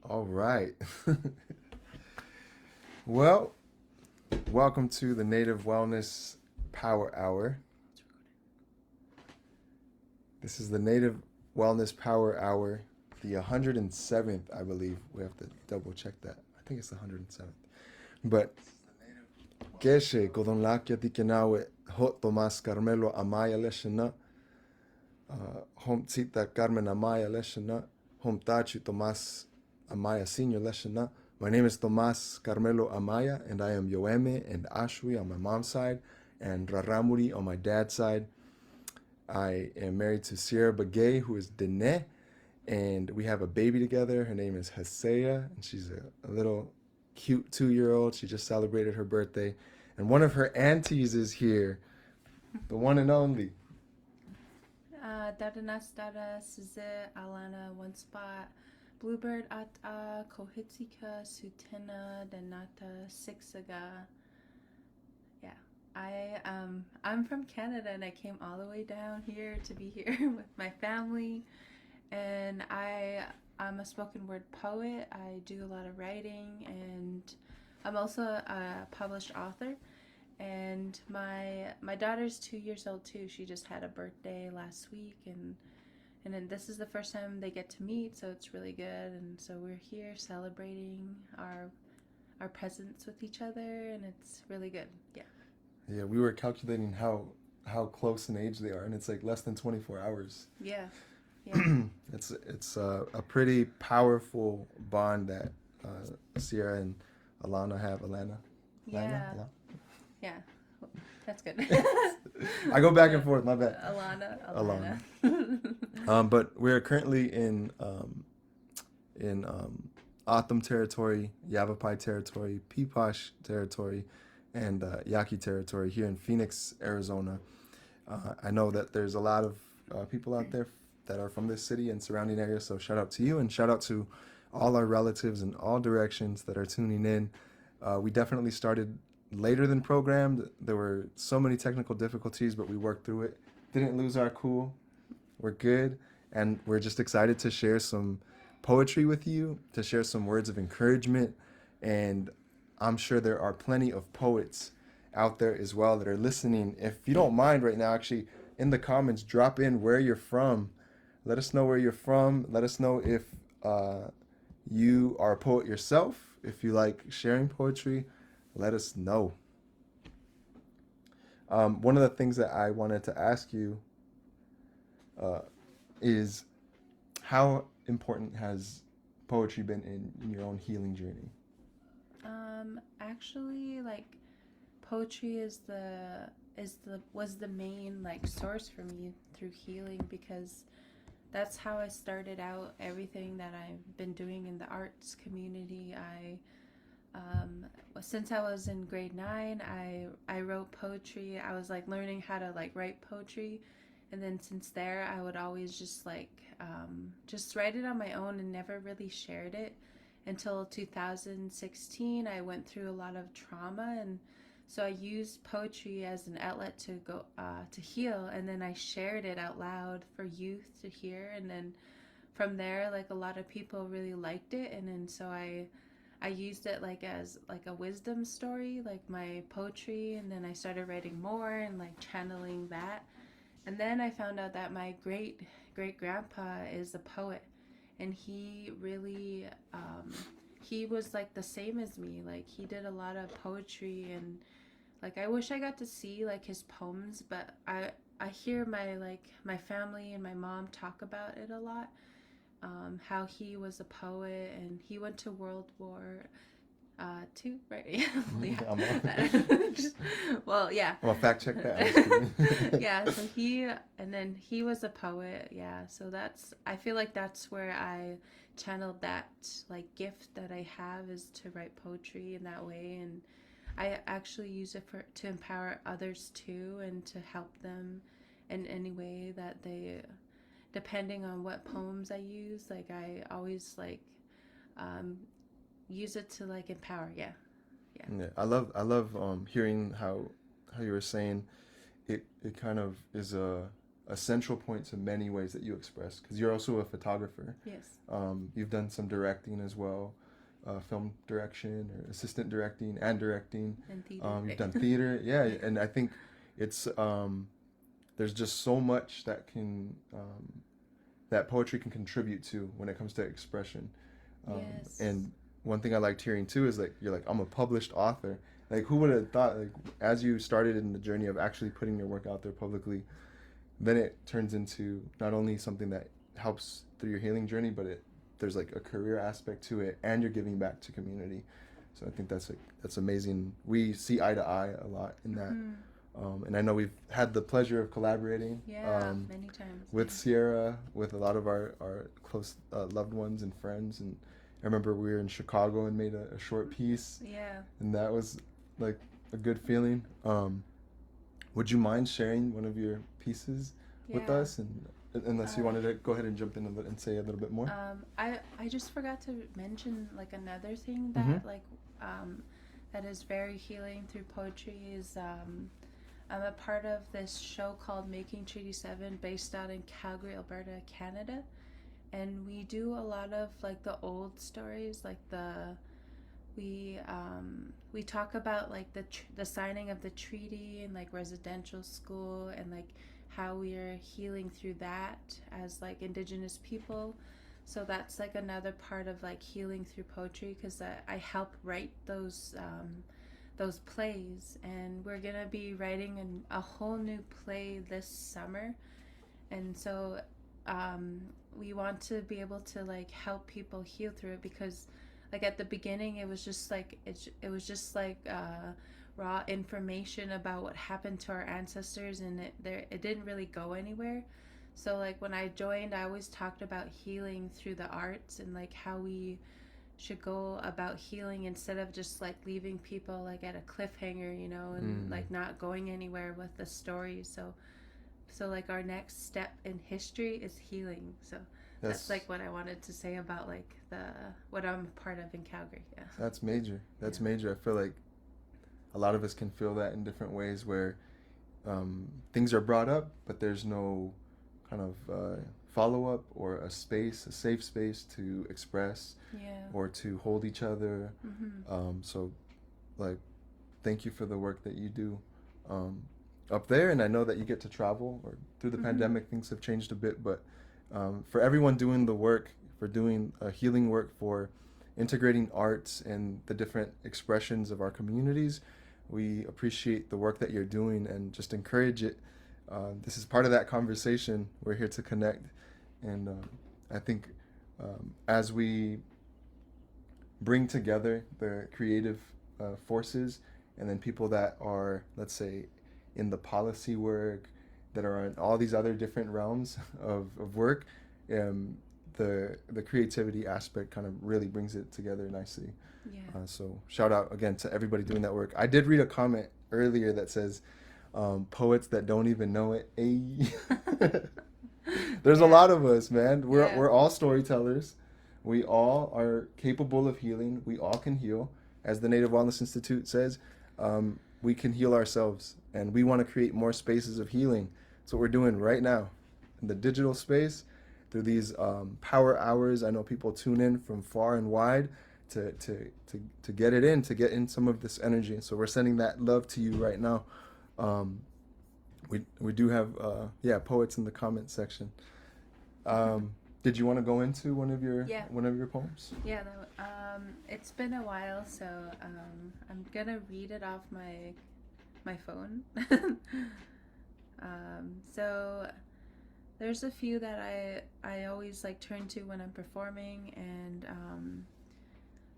All right. Well, welcome to the Native Wellness Power Hour. This is the Native Wellness Power Hour, the 107th, I believe. We have to double check that. I think it's the 107th. But Keshe Godon Lakia Dikenawe Hot Tomas Karmelo Amaya Leshana Hom Tita Carmen Amaya Leshana Hom Tachu Tomas Amaya Senior Leshana. My name is Tomas Karmelo Amaya, and I am Yoeme and Ashwi on my mom's side, and Raramuri on my dad's side. I am married to Sierra Bagay, who is Dene, and we have a baby together. Her name is Hasea, and she's a little cute 2-year-old. She just celebrated her birthday. And one of her aunties is here, the one and only. Dadanas Dada Size Alanna Onespot Bluebird at Kohitzika Sutena Danata Sixaga. Yeah. I'm from Canada and I came all the way down here to be here with my family, and I'm a spoken word poet. I do a lot of writing, and I'm also a published author. And my daughter's 2 years old too. She just had a birthday last week, and then this is the first time they get to meet, so it's really good. And so we're here celebrating our presence with each other, and it's really good. Yeah. Yeah, we were calculating how close in age they are, and it's like less than 24 hours. Yeah. Yeah. It's a pretty powerful bond that Sierra and Alana have. Alanna? Yeah. Alana? Yeah. That's good. I go back and forth. My bad. Alana. But we're currently in Otham territory, Yavapai territory, Peeposh territory, and Yaqui territory here in Phoenix, Arizona. I know that there's a lot of people out there that are from this city and surrounding areas. So shout out to you, and shout out to all our relatives in all directions that are tuning in. We definitely started later than programmed. There were so many technical difficulties, but we worked through it. Didn't lose our cool. We're good, and we're just excited to share some poetry with you, to share some words of encouragement, and I'm sure there are plenty of poets out there as well that are listening. If you don't mind right now, actually, in the comments, drop in where you're from. Let us know where you're from. Let us know if you are a poet yourself, if you like sharing poetry. Let us know. One of the things that I wanted to ask you is how important has poetry been in your own healing journey? Actually, like, poetry was the main like source for me through healing, because that's how I started out everything that I've been doing in the arts community. Since I was in grade 9, I wrote poetry. I was like learning how to like write poetry, and then since there I would always just write it on my own and never really shared it until 2016. I went through a lot of trauma, and so I used poetry as an outlet to go to heal, and then I shared it out loud for youth to hear, and then from there, like, a lot of people really liked it, and then so I used it like as like a wisdom story, like my poetry, and then I started writing more and like channeling that. And then I found out that my great grandpa is a poet, and he really he was like the same as me. Like, he did a lot of poetry, and like I wish I got to see like his poems, but I hear my family and my mom talk about it a lot. How he was a poet and he went to World War II, right? Yeah. Well, yeah. I'm gonna fact check that. Yeah, so and then he was a poet, yeah. So I feel like that's where I channeled that like gift that I have, is to write poetry in that way, and I actually use it to empower others too, and to help them in any way that they, depending on what poems I use, like I always like um, use it to like empower. Yeah, yeah. Yeah, I love hearing how you were saying it kind of is a central point to many ways that you express, because you're also a photographer. Yes. You've done some directing as well, film direction or assistant directing and directing. And theater. You've done theater, yeah, and I think it's there's just so much that poetry can contribute to when it comes to expression. Yes. And one thing I liked hearing too is like you're like, I'm a published author. Like, who would have thought, like, as you started in the journey of actually putting your work out there publicly, then it turns into not only something that helps through your healing journey, but there's like a career aspect to it, and you're giving back to community. So I think that's amazing. We see eye to eye a lot in that. And I know we've had the pleasure of collaborating many times with Sierra, with a lot of our close loved ones and friends. And I remember we were in Chicago and made a short piece. Yeah. And that was like a good feeling. Would you mind sharing one of your pieces with us? And unless you wanted to go ahead and jump in and say a little bit more. I just forgot to mention like another thing that that is very healing through poetry is I'm a part of this show called Making Treaty 7 based out in Calgary, Alberta, Canada. And we do a lot of like the old stories, like we talk about like the signing of the treaty and like residential school and like how we are healing through that as like Indigenous people. So that's like another part of like healing through poetry, because I help write those plays, and we're gonna be writing a whole new play this summer. And so we want to be able to like help people heal through it, because like at the beginning it was just like it was just like raw information about what happened to our ancestors, and it didn't really go anywhere. So like when I joined, I always talked about healing through the arts and like how we should go about healing instead of just like leaving people like at a cliffhanger, you know, and like not going anywhere with the story. So like our next step in history is healing. So that's like what I wanted to say about like what I'm a part of in Calgary. Yeah. That's major. That's major. I feel like a lot of us can feel that in different ways, where things are brought up, but there's no kind of follow-up or a safe space to express or to hold each other. So like, thank you for the work that you do up there. And I know that you get to travel, or through the pandemic things have changed a bit, but for everyone doing the work, for doing healing work, for integrating arts and the different expressions of our communities, we appreciate the work that you're doing and just encourage it. This is part of that conversation. We're here to connect. And I think as we bring together the creative forces, and then people that are, let's say, in the policy work, that are in all these other different realms of work, the creativity aspect kind of really brings it together nicely. So shout out again to everybody doing that work. I did read a comment earlier that says, poets that don't even know it. There's a lot of us, man. We're all storytellers. We all are capable of healing. We all can heal. As the Native Wellness Institute says, we can heal ourselves, and we want to create more spaces of healing. That's what we're doing right now in the digital space, through these power hours. I know people tune in from far and wide to get it in, to get in some of this energy. And so we're sending that love to you right now. We do have poets in the comment section. Did you want to go into one of your poems? Yeah, it's been a while, so I'm gonna read it off my phone. So there's a few that I always like turn to when I'm performing, and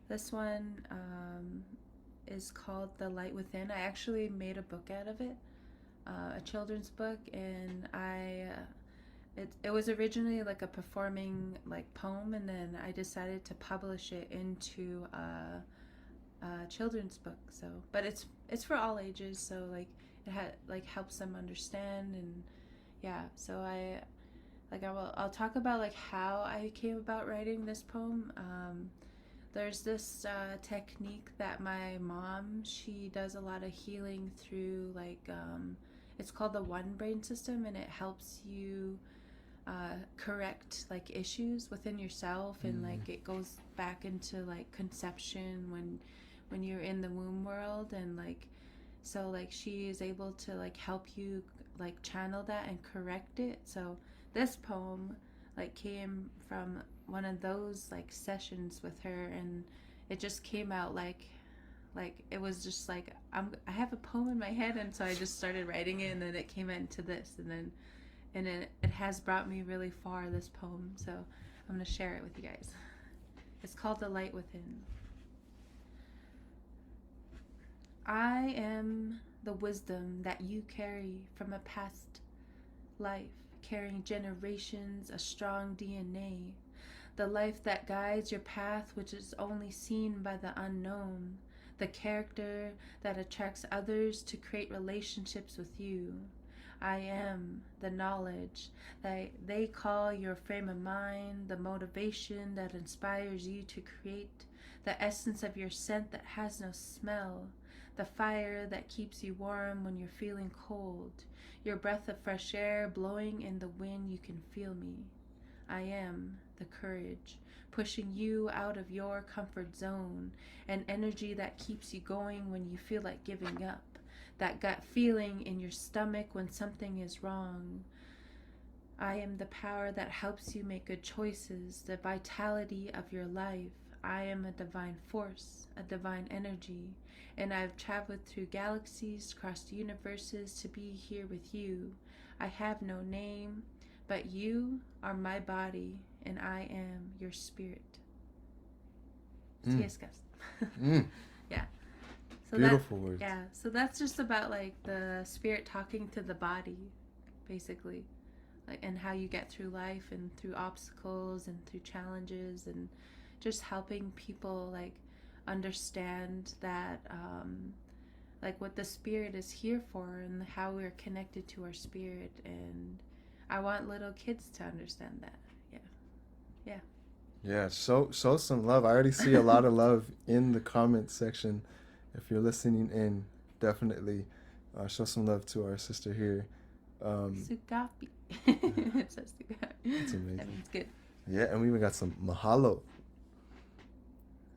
this one is called The Light Within. I actually made a book out of it, a children's book, and it was originally like a performing like poem, and then I decided to publish it into a children's book. So, but it's for all ages, so like it helps them understand. And so I'll talk about like how I came about writing this poem. There's this technique that my mom, she does a lot of healing through like it's called the One Brain System, and it helps you correct like issues within yourself, and like it goes back into like conception when you're in the womb world, and like so like she is able to like help you like channel that and correct it. So this poem like came from one of those like sessions with her, and it just came out like it was just like I have a poem in my head, and so I just started writing it, and then it came into this, and it has brought me really far, this poem. So I'm going to share it with you guys. It's called The Light Within. I am the wisdom that you carry from a past life, carrying generations, a strong DNA, the life that guides your path, which is only seen by the unknown, the character that attracts others to create relationships with you. I am the knowledge that they call your frame of mind, the motivation that inspires you to create, the essence of your scent that has no smell, the fire that keeps you warm when you're feeling cold, your breath of fresh air blowing in the wind. You can feel me. I am the courage pushing you out of your comfort zone, an energy that keeps you going when you feel like giving up, that gut feeling in your stomach when something is wrong. I am the power that helps you make good choices, the vitality of your life. I am a divine force, a divine energy, and I've traveled through galaxies, crossed universes to be here with you. I have no name, but you are my body, and I am your spirit. Yeah. So Beautiful words. Yeah. So that's just about like the spirit talking to the body, basically, like, and how you get through life and through obstacles and through challenges, and just helping people like understand that like what the spirit is here for, and how we're connected to our spirit. And I want little kids to understand that. Yeah, show some love. I already see a lot of love in the comment section. If you're listening in, definitely show some love to our sister here. Sugapi. It says Sugapi. That's amazing. That means good. Yeah, and we even got some mahalo.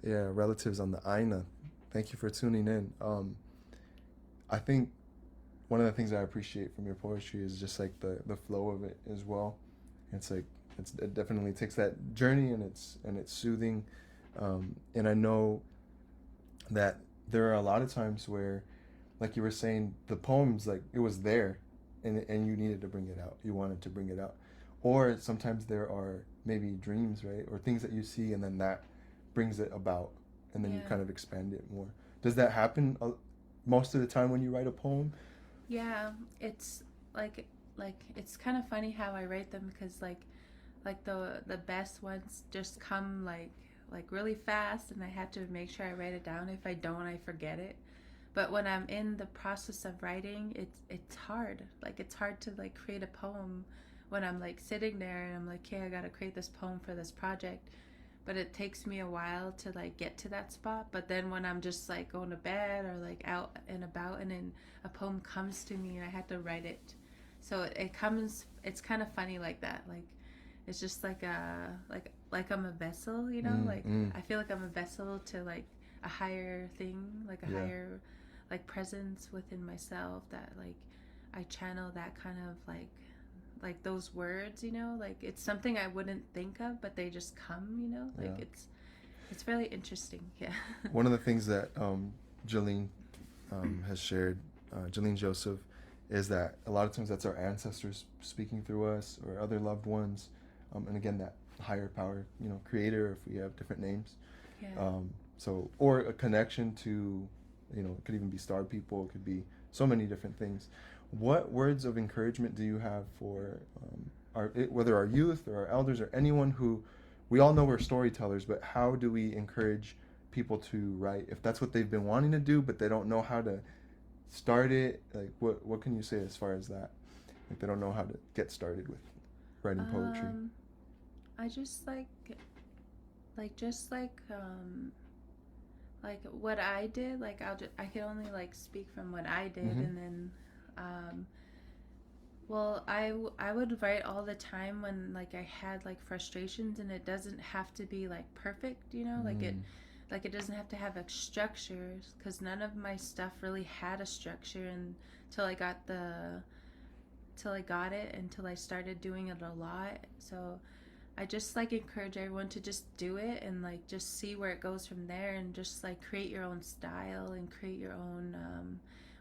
Yeah, relatives on the Aina. Thank you for tuning in. I think one of the things I appreciate from your poetry is just like the flow of it as well. It's like it definitely takes that journey, and it's soothing, and I know that there are a lot of times where, like you were saying, the poems, like it was there, and you needed to bring it out. You wanted to bring it out, or sometimes there are maybe dreams, right, or things that you see, and then that brings it about, and then you kind of expand it more. Does that happen most of the time when you write a poem? Yeah, it's like it's kind of funny how I write them, because like the best ones just come like really fast, and I have to make sure I write it down. If I don't, I forget it. But when I'm in the process of writing, it's hard. Like it's hard to like create a poem when I'm like sitting there and I'm like, okay, I gotta create this poem for this project. But it takes me a while to like get to that spot. But then when I'm just like going to bed or like out and about, and then a poem comes to me and I have to write it. So it comes. It's kind of funny like that. Like it's just like I'm a vessel, you know. Like I feel like I'm a vessel to like a higher thing, like a higher like presence within myself, that like I channel that kind of like those words, you know. Like it's something I wouldn't think of, but they just come, you know. Like it's really interesting. Yeah. One of the things that Jolene has shared, Jolene Joseph, is that a lot of times that's our ancestors speaking through us, or other loved ones, and again, that higher power, you know, creator, if we have different names. So, or a connection to, you know, it could even be star people, it could be so many different things. What words of encouragement do you have for whether our youth or our elders or anyone who, we all know we're storytellers, but how do we encourage people to write if that's what they've been wanting to do, but they don't know how to start it? Like what can you say as far as that? Like they don't know how to get started with writing poetry. I just like what I did. Like I can only like speak from what I did, and then Well, I would write all the time when like I had like frustrations, and it doesn't have to be like perfect, you know, Mm, like it doesn't have to have a structure, because none of my stuff really had a structure until I got the till I got it, until I started doing it a lot. So I just like encourage everyone to just do it and like just see where it goes from there, and just like create your own style and create your own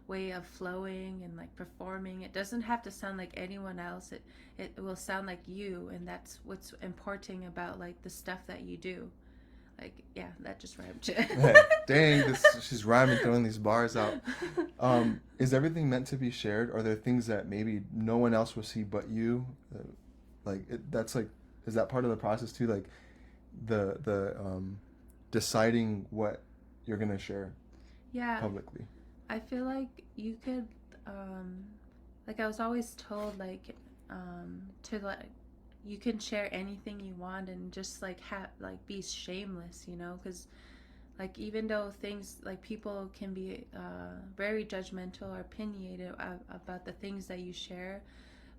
way of flowing and like performing. It doesn't have to sound like anyone else. It will sound like you, and that's what's important about like the stuff that you do. Like, yeah, that just rhymed. dang, this she's rhyming, throwing these bars out. Is everything meant to be shared? Are there things that maybe no one else will see but you? That's like, is that part of the process too? Like the deciding what you're gonna share Yeah, publicly. I feel like you could, um, like I was always told, to like, you can share anything you want and just like have like be shameless, you know, because like even though things like people can be very judgmental or opinionated about the things that you share,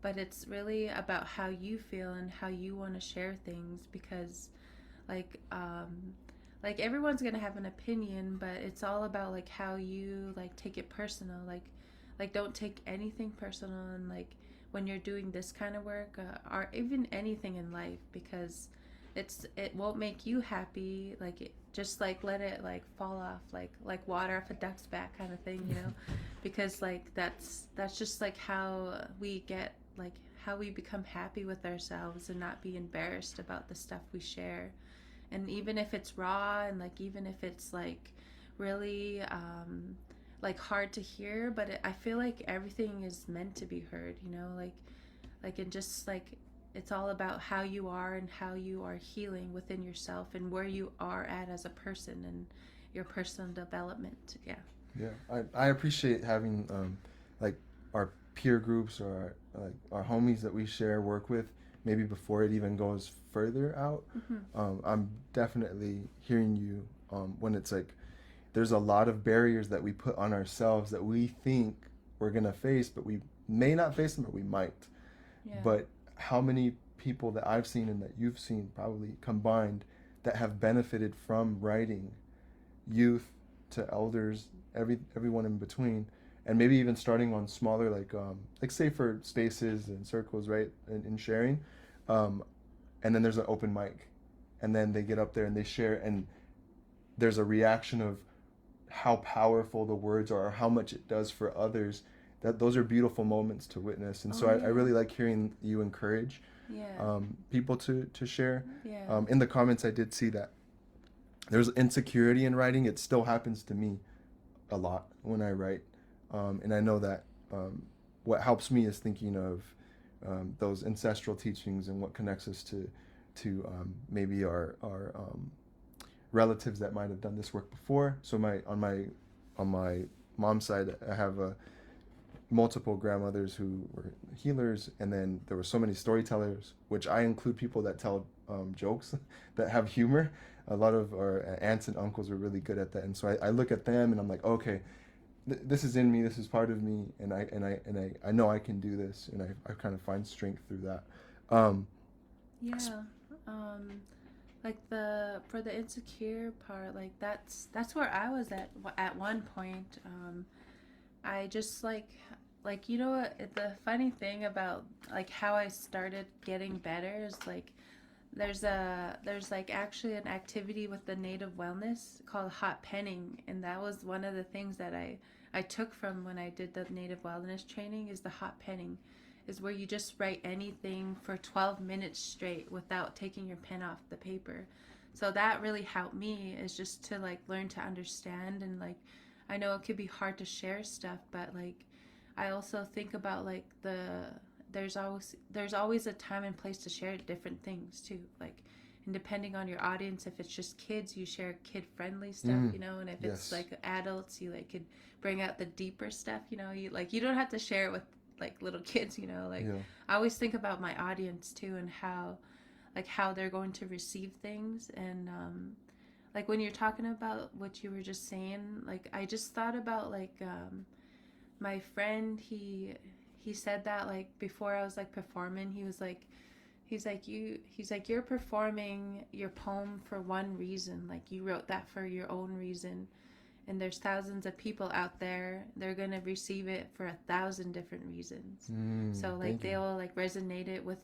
but it's really about how you feel and how you want to share things, because like like everyone's gonna have an opinion, but it's all about like how you like take it personal. Like don't take anything personal, and like when you're doing this kind of work, or even anything in life, because it won't make you happy. Like just like let it like fall off like water off a duck's back kind of thing, you know, because like that's just like how we get like how we become happy with ourselves and not be embarrassed about the stuff we share. And even if it's raw, and like even if it's really like hard to hear, but I feel like everything is meant to be heard, you know, like and just like it's all about how you are and how you are healing within yourself and where you are at as a person and your personal development. Yeah. Yeah, I appreciate having like our peer groups or our homies that we share work with. Maybe before it even goes further out, Mm-hmm. I'm definitely hearing you when it's like there's a lot of barriers that we put on ourselves that we think we're gonna face, but we may not face them, or we might. Yeah. But how many people that I've seen and that you've seen probably combined that have benefited from writing, youth to elders, everyone in between, and maybe even starting on smaller like safer spaces and circles, right? In sharing, um, and then there's an open mic, and then they get up there and they share, and there's a reaction of how powerful the words are, or how much it does for others. That those are beautiful moments to witness, and Oh so I yeah. really like hearing you encourage Yeah. people to share. Yeah. In the comments, I did see that there's insecurity in writing. It still happens to me a lot when I write, and I know that what helps me is thinking of those ancestral teachings and what connects us to maybe our relatives that might have done this work before. So my mom's side, I have multiple grandmothers who were healers, and then there were so many storytellers, which I include people that tell jokes that have humor. A lot of our aunts and uncles were really good at that, and so I look at them and I'm like, okay, this is in me, this is part of me, and I know I can do this, and I kind of find strength through that. Um, Yeah. Um, like the for the insecure part, like that's where I was at one point. I just like you know what, the funny thing about like how I started getting better is like there's like actually an activity with the native wellness called hot penning, and that was one of the things that I took from when I did the native wellness training. Is the hot penning is where you just write anything for 12 minutes straight without taking your pen off the paper. So that really helped me, is just to like learn to understand, and like I know it could be hard to share stuff, but like I also think about like there's always a time and place to share different things too, like, and depending on your audience, if it's just kids, you share kid friendly stuff, mm, you know, and if it's yes, like adults, you like could bring out the deeper stuff, you know, you don't have to share it with like little kids, you know, like yeah, I always think about my audience too, and how they're going to receive things. And like when you're talking about what you were just saying, like I just thought about like my friend, he said that like before I was like performing. He's like you're performing your poem for one reason. Like you wrote that for your own reason, and there's thousands of people out there. They're gonna receive it for 1,000 different reasons. So like Thank you. they'll like resonate it with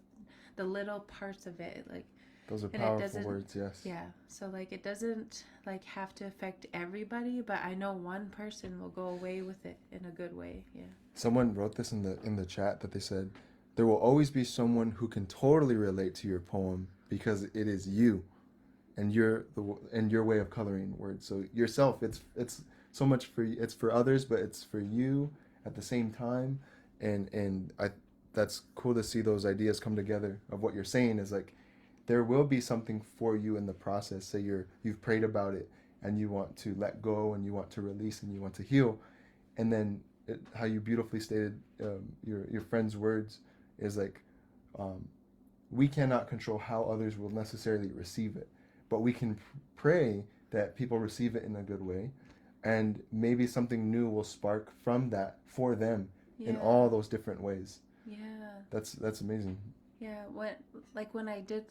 the little parts of it, like. Those are And it powerful doesn't, words, yes. yeah. So like it doesn't like have to affect everybody, but I know one person will go away with it in a good way. Yeah. Someone wrote this in the chat that they said, there will always be someone who can totally relate to your poem because it is you and your way of coloring words. So yourself, it's so much for it's for others, but it's for you at the same time. And I that's cool to see those ideas come together of what you're saying is like there will be something for you in the process. Say you've prayed about it and you want to let go and you want to release and you want to heal, and then how you beautifully stated your friend's words is like we cannot control how others will necessarily receive it, but we can pray that people receive it in a good way, and maybe something new will spark from that for them in all those different ways. Yeah. That's amazing. Yeah, when I did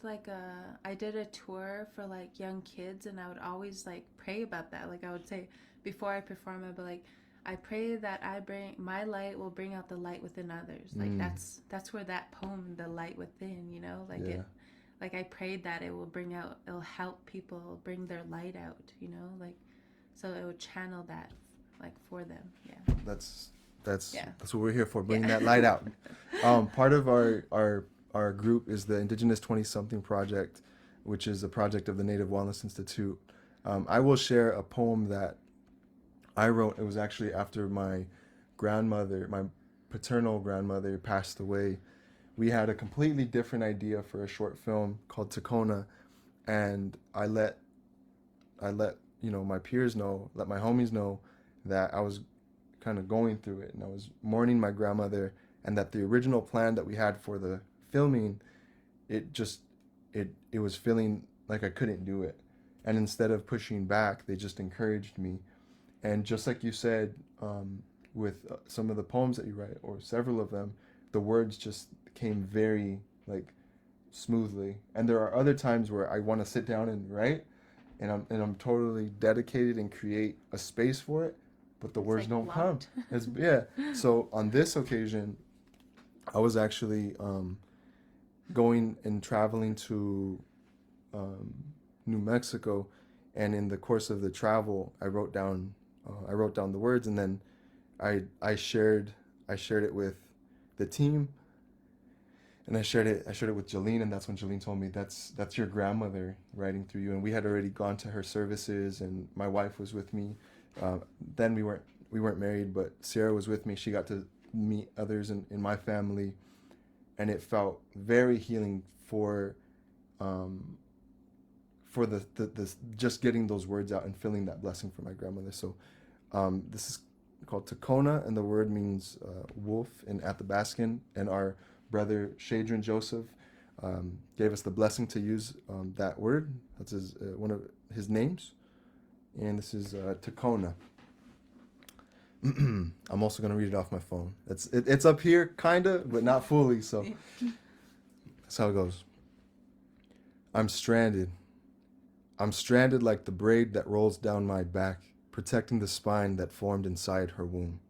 a tour for like young kids, and I would always like pray about that. Like I would say before I perform, I'd be like, I pray that my light will bring out the light within others. Like that's where that poem, the light within, like Yeah. like I prayed that it'll help people bring their light out, like so it would channel that like for them. Yeah. That's that's Yeah. that's what we're here for, bringing Yeah. that light out. Part of our group is the Indigenous 20 something project, which is a project of the Native Wellness Institute. I will share a poem that I wrote. It was actually after my paternal grandmother passed away. We had a completely different idea for a short film called Takona, and I let my peers know, let my homies know that I was kind of going through it and I was mourning my grandmother, and that the original plan that we had for the filming, it was feeling like I couldn't do it. And instead of pushing back, they just encouraged me. And just like you said, with some of the poems that you write, or several of them, the words just came very like smoothly. And there are other times where I want to sit down and write, and I'm totally dedicated and create a space for it, but the words like don't blocked. come. Yeah. So on this occasion, I was actually going and traveling to New Mexico, and in the course of the travel, I wrote down the words, and then I shared it with the team, and I shared it with Jolene, and that's when Jolene told me that's your grandmother writing through you, and we had already gone to her services, and my wife was with me. Then we weren't married, but Sierra was with me. She got to meet others in my family, and it felt very healing for the just getting those words out and feeling that blessing for my grandmother. So this is called Takona, and the word means wolf in Athabascan, and our brother Shadron Joseph gave us the blessing to use that word. That's one of his names, and this is Takona. I'm also going to read it off my phone. It's up here, kind of, but not fully, so that's how it goes. I'm stranded. I'm stranded like the braid that rolls down my back, protecting the spine that formed inside her womb.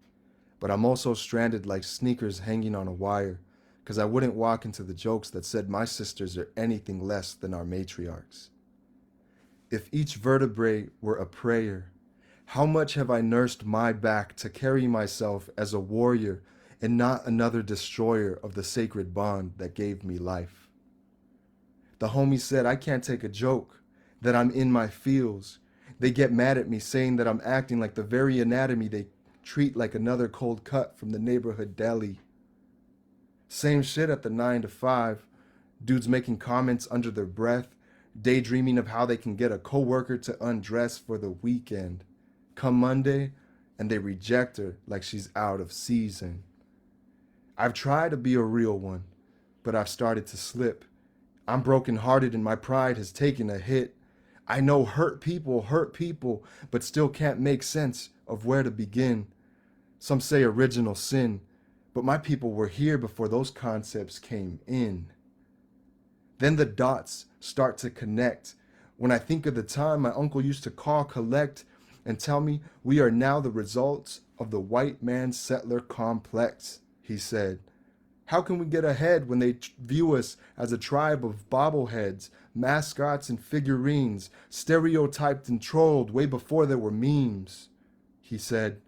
But I'm also stranded like sneakers hanging on a wire, because I wouldn't walk into the jokes that said my sisters are anything less than our matriarchs. If each vertebrae were a prayer, how much have I nursed my back to carry myself as a warrior and not another destroyer of the sacred bond that gave me life? The homie said I can't take a joke, that I'm in my feels. They get mad at me saying that I'm acting like the very anatomy they treat like another cold cut from the neighborhood deli. Same shit at the 9 to 5. Dudes making comments under their breath, daydreaming of how they can get a coworker to undress for the weekend. Come Monday, and they reject her like she's out of season. I've tried to be a real one, but I've started to slip. I'm brokenhearted and my pride has taken a hit. I know hurt people, but still can't make sense of where to begin. Some say original sin, but my people were here before those concepts came in. Then the dots start to connect. When I think of the time my uncle used to call, collect, and tell me we are now the results of the white man settler complex, he said. How can we get ahead when they view us as a tribe of bobbleheads, mascots, and figurines, stereotyped and trolled way before there were memes? He said,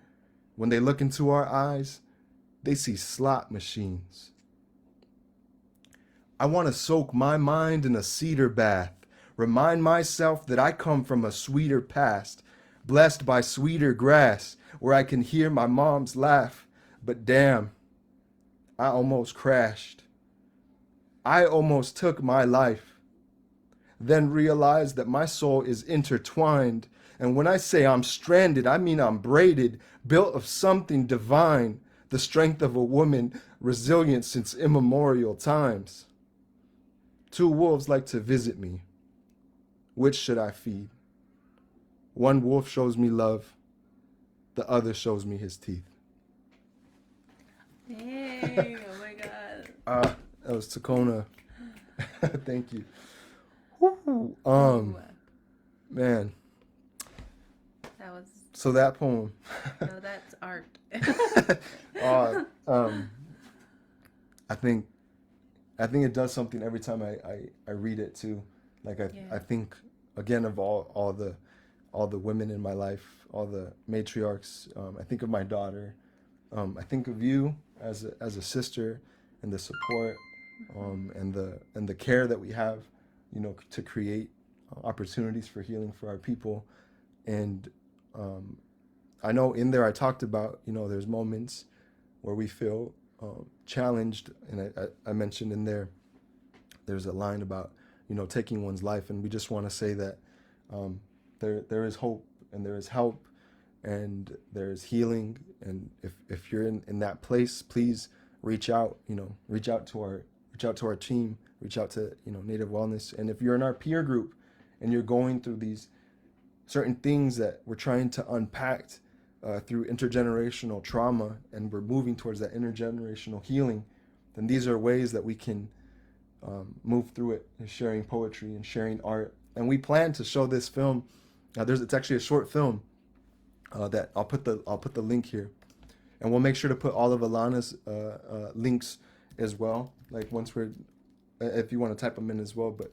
when they look into our eyes, they see slot machines. I want to soak my mind in a cedar bath, remind myself that I come from a sweeter past, blessed by sweeter grass, where I can hear my mom's laugh. But damn, I almost crashed. I almost took my life. Then realized that my soul is intertwined. And when I say I'm stranded, I mean I'm braided, built of something divine, the strength of a woman, resilient since immemorial times. 2 wolves like to visit me. Which should I feed? One wolf shows me love. The other shows me his teeth. Dang, oh my God. That was Tacona. Thank you. Ooh, Man. that was, So that poem. no, that's art. I think it does something every time I read it too. Like I think again of all the women in my life, all the matriarchs. I think of my daughter. I think of you as a sister, and the support, and the care that we have, to create opportunities for healing for our people. And I know in there I talked about, there's moments where we feel challenged, and I mentioned in there's a line about taking one's life, and we just want to say that there is hope, and there is help, and there is healing. And if you're in that place, please reach out to our team, reach out to Native Wellness. And if you're in our peer group and you're going through these certain things that we're trying to unpack through intergenerational trauma, and we're moving towards that intergenerational healing, then these are ways that we can move through it, sharing poetry and sharing art. And we plan to show this film. It's actually a short film that I'll put the link here, and we'll make sure to put all of Alanna's links as well. Like once if you want to type them in as well, but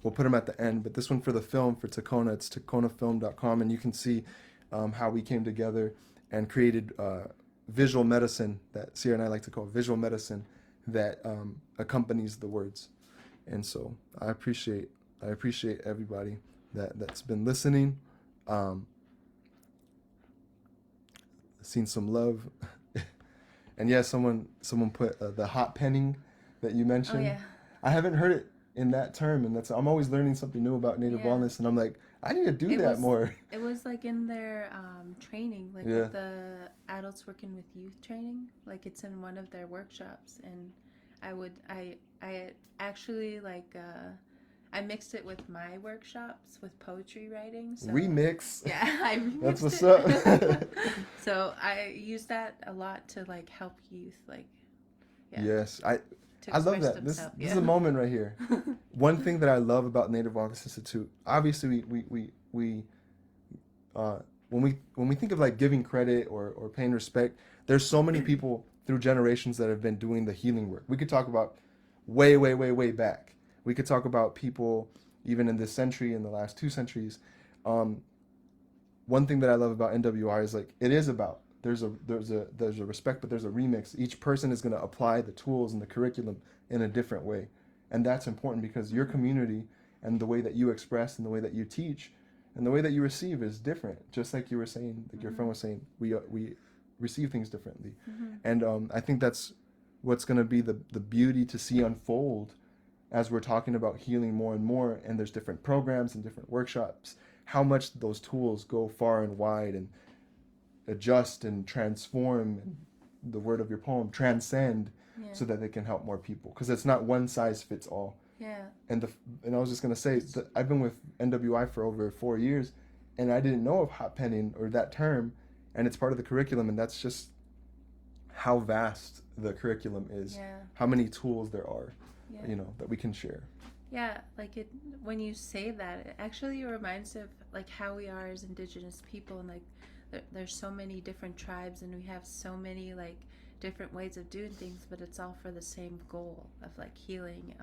we'll put them at the end. But this one for the film for Tacona, it's taconafilm.com, and you can see how we came together and created visual medicine, that Sierra and I like to call visual medicine, that accompanies the words. And so I appreciate everybody that's been listening. Seen some love. And yeah, someone put the hot penning that you mentioned. Oh yeah. I haven't heard it in that term, and I'm always learning something new about Native Wellness, and I'm like, I need to do that more. It was like in their training, like with the adults working with youth training, like it's in one of their workshops. And I actually I mixed it with my workshops with poetry writing. So, remix. Yeah, I remixed That's what's it. up. So I use that a lot to help youth, Yes, I love that. This is a moment right here. One thing that I love about Native Wellness Institute, obviously we when we think of giving credit or paying respect, there's so many people through generations that have been doing the healing work. We could talk about way back. We could talk about people even in this century, in the last 2 centuries. One thing that I love about NWI is it is about there's a respect, but there's a remix. Each person is going to apply the tools and the curriculum in a different way, and that's important because your community and the way that you express and the way that you teach and the way that you receive is different. Just like you were saying, like your friend was saying, we receive things differently, and I think that's what's going to be the beauty to see unfold as we're talking about healing more and more. And there's different programs and different workshops. How much those tools go far and wide and adjust and transform, and the word of your poem, transcend, so that they can help more people, because it's not one size fits all. And I was just going to say that I've been with NWI for over 4 years, and I didn't know of hot penning or that term, and it's part of the curriculum, and that's just how vast the curriculum is, Yeah. how many tools there are, Yeah. you know, that we can share. Yeah, like it when you say that, it actually reminds of like how we are as indigenous people, and like there's so many different tribes, and we have so many like different ways of doing things, but it's all for the same goal of like healing,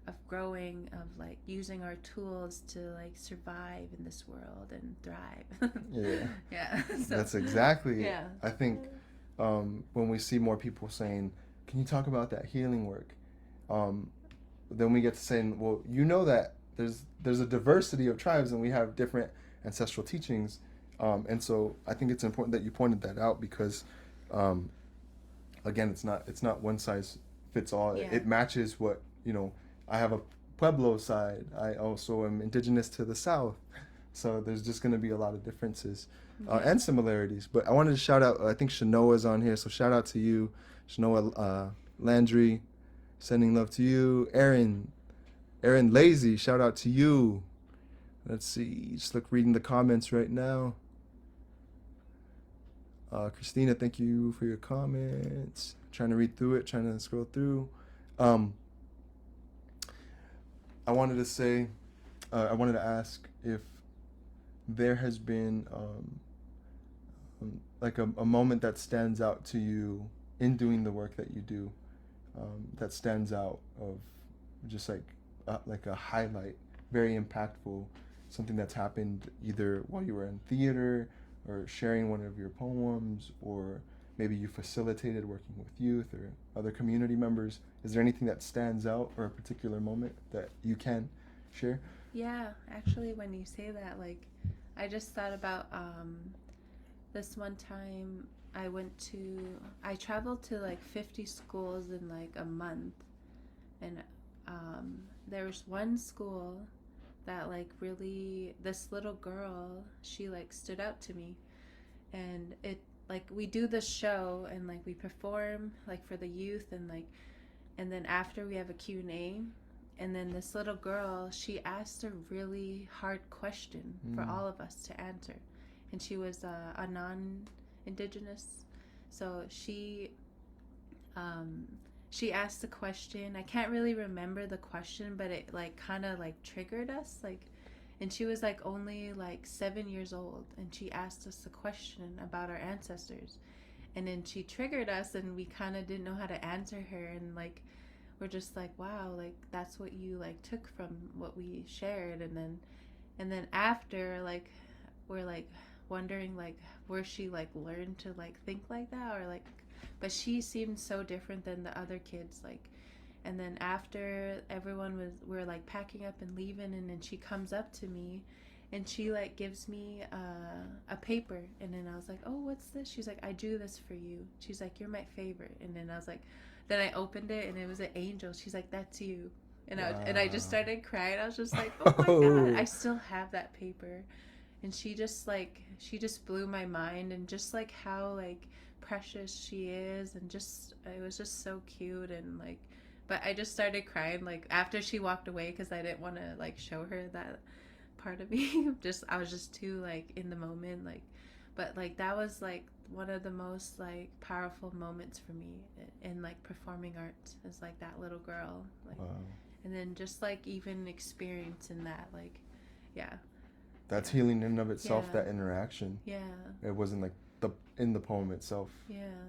of growing, of like using our tools to like survive in this world and thrive. Yeah. Yeah. So, That's exactly it. yeah. I think when we see more people saying, can you talk about that healing work? Then we get to saying, well, you know that there's a diversity of tribes and we have different ancestral teachings. And so I think it's important that you pointed that out because, again, it's not one size fits all. Yeah. It matches what, you know, I have a Pueblo side. I also am indigenous to the South. So there's just going to be a lot of differences and similarities. But I wanted to shout out, I think Shanoa's on here. So shout out to you, Shanoa Landry, sending love to you. Aaron Lazy, shout out to you. Let's see, just reading the comments right now. Christina, thank you for your comments. Trying to read through it, trying to scroll through. I wanted to say, I wanted to ask if there has been like a moment that stands out to you in doing the work that you do, that stands out of just like a highlight, very impactful, something that's happened either while you were in theater or sharing one of your poems, or maybe you facilitated working with youth or other community members. Is there anything that stands out or a particular moment that you can share? Yeah, actually, when you say that, like, I just thought about this one time I traveled to like 50 schools in like a month, and there was one school that like really, this little girl, she like stood out to me, and it like we do this show and like we perform like for the youth, and like, and then after we have a Q&A. And then this little girl, she asked a really hard question for all of us to answer. And she was a non-indigenous. So she asked the question. I can't really remember the question, but it like kind of like triggered us. Like, and she was like only like 7 years old. And she asked us a question about our ancestors. And then she triggered us, and we kind of didn't know how to answer her. And like, we're just like, wow, like that's what you like took from what we shared. And then after, like, we're like wondering like where she like learned to like think like that, or like, but she seemed so different than the other kids, like. And then after we're like packing up and leaving, and then she comes up to me and she like gives me a paper. And then I was like, oh, what's this? She's like, I drew this for you. She's like, you're my favorite. And then I was like, then I opened it, and it was an angel. She's like, that's you. And I just started crying. I was just like, oh my God, I still have that paper. And she just blew my mind, and just like how like precious she is, and just, it was just so cute. And like, but I just started crying like after she walked away, because I didn't want to like show her that part of me. I was just too like in the moment, like. But like that was like one of the most like powerful moments for me in like performing arts, is like that little girl, like. Wow. And then just like even experiencing that, like, yeah, that's healing in and of itself. That interaction, it wasn't like in the poem itself,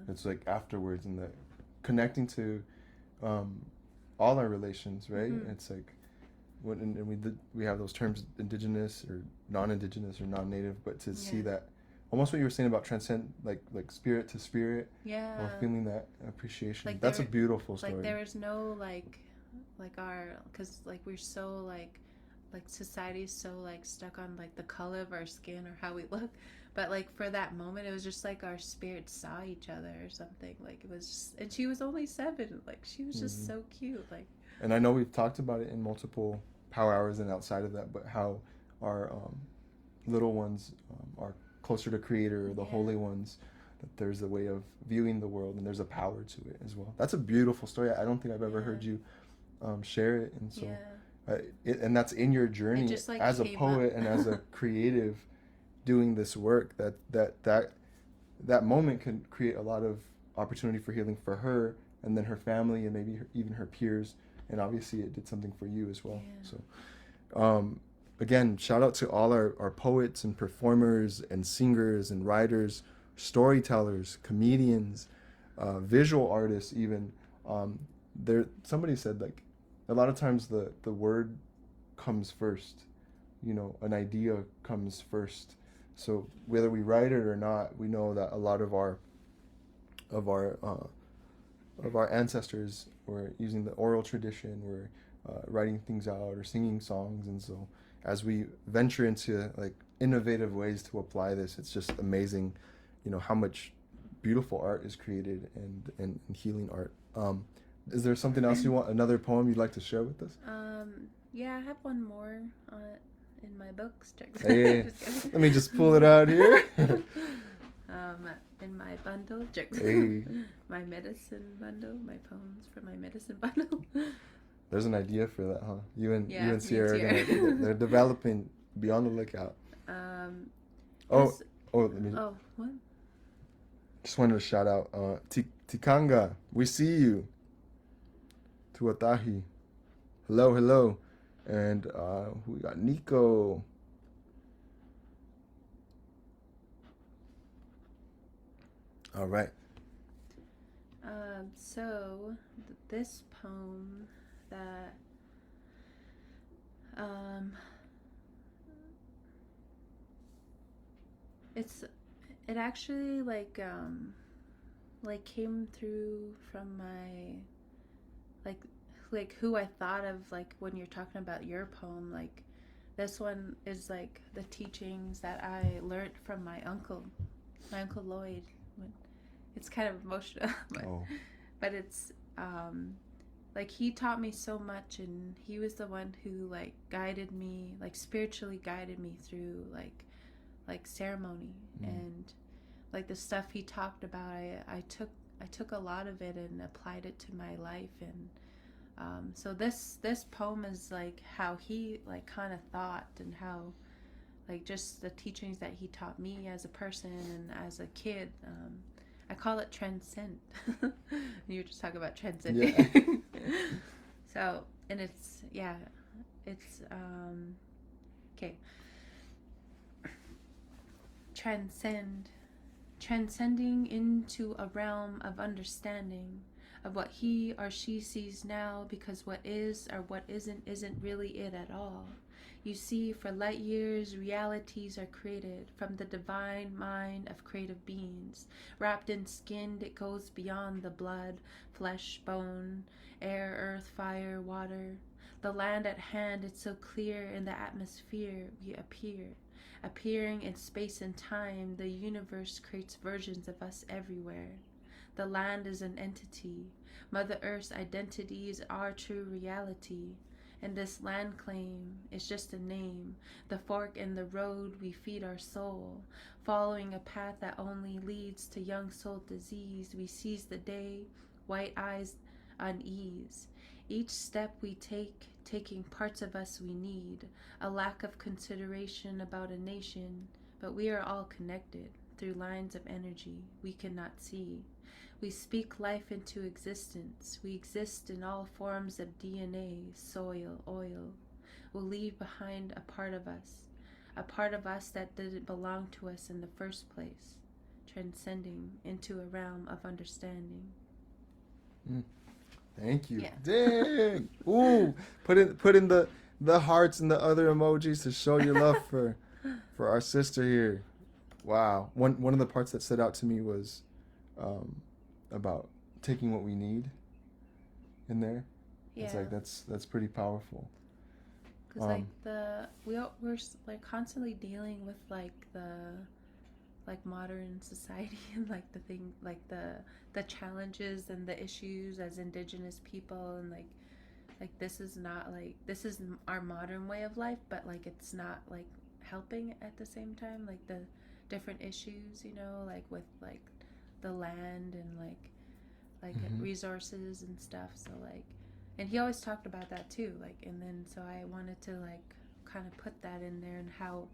it's like afterwards, and the connecting to all our relations, right? It's like we have those terms, indigenous or non-indigenous or non-native, but to see that, almost what you were saying about transcend, like spirit to spirit, or feeling that appreciation, like that's a beautiful story. Like there is no like our, because like we're so like society is so like stuck on like the color of our skin or how we look, but like for that moment it was just like our spirits saw each other or something, like it was just, and she was only 7, like she was just so cute, like. And I know we've talked about it in multiple power hours and outside of that, but how our little ones are closer to Creator, the holy ones, that there's a way of viewing the world, and there's a power to it as well. That's a beautiful story. I don't think I've ever heard you share it, and so and that's in your journey just, like, as a poet and as a creative doing this work, that moment can create a lot of opportunity for healing for her and then her family and maybe even her peers, and obviously it did something for you as well. Yeah. So again, shout out to all our poets and performers and singers and writers, storytellers, comedians, visual artists even. There, somebody said like a lot of times the word comes first, you know, an idea comes first. So whether we write it or not, we know that a lot of of our uh, our ancestors were using the oral tradition, were writing things out or singing songs, and so as we venture into like innovative ways to apply this, it's just amazing, you know, how much beautiful art is created and healing art. Is there something else you want? Another poem you'd like to share with us? Yeah, I have one more in my books. Hey, let me just pull it out here. In my bundle, Hey. my medicine bundle, my poems for my medicine bundle. There's an idea for that, huh? You and Yeah, Sierra are gonna, they're developing. Be on the lookout. Oh, Let me. Oh, what? Just wanted to shout out Tikanga. We see you. Tuatahi. Hello, hello. And we got Nico. All right. So this poem that it actually like came through from my like who I thought of like when you're talking about your poem. Like this one is like the teachings that I learned from my uncle Lloyd. It's kind of emotional, but it's like he taught me so much, and he was the one who like guided me, like spiritually guided me through like ceremony and like the stuff he talked about. I took a lot of it and applied it to my life, and so this poem is like how he like kind of thought, and how like just the teachings that he taught me as a person and as a kid. I call it transcend. You were just talking about transcending. Yeah. So, and it's okay. Transcending into a realm of understanding of what he or she sees now, because what is or what isn't really it at all. You see, for light years, realities are created from the divine mind of creative beings. Wrapped in skin, it goes beyond the blood, flesh, bone, air, earth, fire, water. The land at hand, it's so clear in the atmosphere we appear. Appearing in space and time, the universe creates versions of us everywhere. The land is an entity. Mother Earth's identity is our true reality. And this land claim is just a name, the fork in the road we feed our soul. Following a path that only leads to young soul disease, we seize the day, white eyes unease. Each step we take, taking parts of us we need, a lack of consideration about a nation, but we are all connected through lines of energy we cannot see. We speak life into existence. We exist in all forms of DNA, soil, oil. We'll leave behind a part of us that didn't belong to us in the first place, transcending into a realm of understanding. Thank you. Yeah. Dang. Ooh, put in the hearts and the other emojis to show your love for our sister here. Wow. One of the parts that stood out to me was about taking what we need in there. Yeah. It's like that's pretty powerful. Because we're like constantly dealing with like the modern society and like the thing, like the challenges and the issues as indigenous people, and like this is our modern way of life, but like it's not like helping at the same time, like the different issues, you know, like with like the land and like resources and stuff. So like, and he always talked about that too, like, and then so I wanted to like kind of put that in there, and how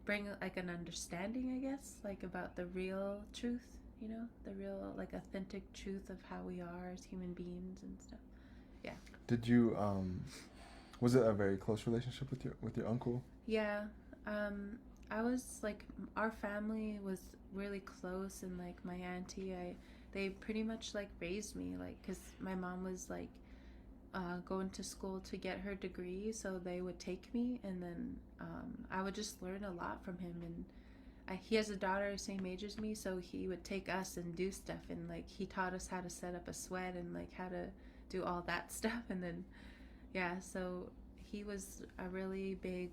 bring like an understanding, I guess, like about the real truth, you know, the real like authentic truth of how we are as human beings and stuff. Yeah. Did you was it a very close relationship with your uncle? Yeah. Um, I was like, our family was really close, and like my auntie, they pretty much like raised me, like, cause my mom was like going to school to get her degree, so they would take me, and then I would just learn a lot from him. And he has a daughter same age as me, so he would take us and do stuff, and like he taught us how to set up a sweat and like how to do all that stuff. And then yeah, so he was a really big